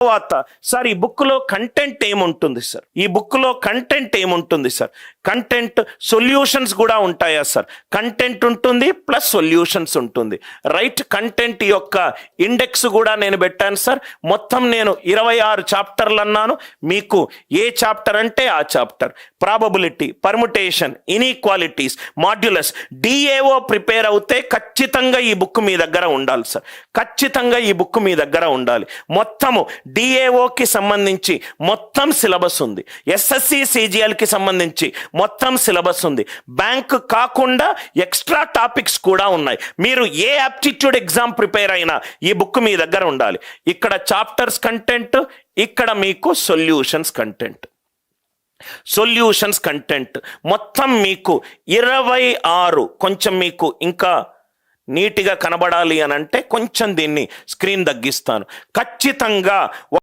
తర్వాత సార్ ఈ బుక్లో కంటెంట్ ఏముంటుంది సార్, ఈ బుక్లో కంటెంట్ ఏముంటుంది సార్, కంటెంట్ సొల్యూషన్స్ కూడా ఉంటాయా సార్? కంటెంట్ ఉంటుంది ప్లస్ సొల్యూషన్స్ ఉంటుంది. రైట్, కంటెంట్ యొక్క ఇండెక్స్ కూడా నేను పెట్టాను సార్. మొత్తం నేను 26 చాప్టర్లు అన్నాను. మీకు ఏ చాప్టర్ అంటే ఆ chapter, probability, permutation, inequalities, modulus, DAO prepare అవుతే ఖచ్చితంగా ఈ బుక్ మీ దగ్గర ఉండాలి సార్. ఖచ్చితంగా ఈ బుక్ మీ దగ్గర ఉండాలి. మొత్తము డిఏఓకి సంబంధించి మొత్తం సిలబస్ ఉంది, ఎస్ఎస్సి సిజిఎల్కి సంబంధించి మొత్తం సిలబస్ ఉంది. బ్యాంక్ కాకుండా ఎక్స్ట్రా టాపిక్స్ కూడా ఉన్నాయి. మీరు ఏ ఆప్టిట్యూడ్ ఎగ్జామ్ ప్రిపేర్ అయినా ఈ బుక్ మీ దగ్గర ఉండాలి. ఇక్కడ చాప్టర్స్ కంటెంట్, ఇక్కడ మీకు సొల్యూషన్స్ కంటెంట్. సొల్యూషన్స్ కంటెంట్ మొత్తం మీకు 26. కొంచెం మీకు ఇంకా నీట్గా కనబడాలి అని అంటే కొంచెం దీన్ని స్క్రీన్ తగ్గిస్తాను. ఖచ్చితంగా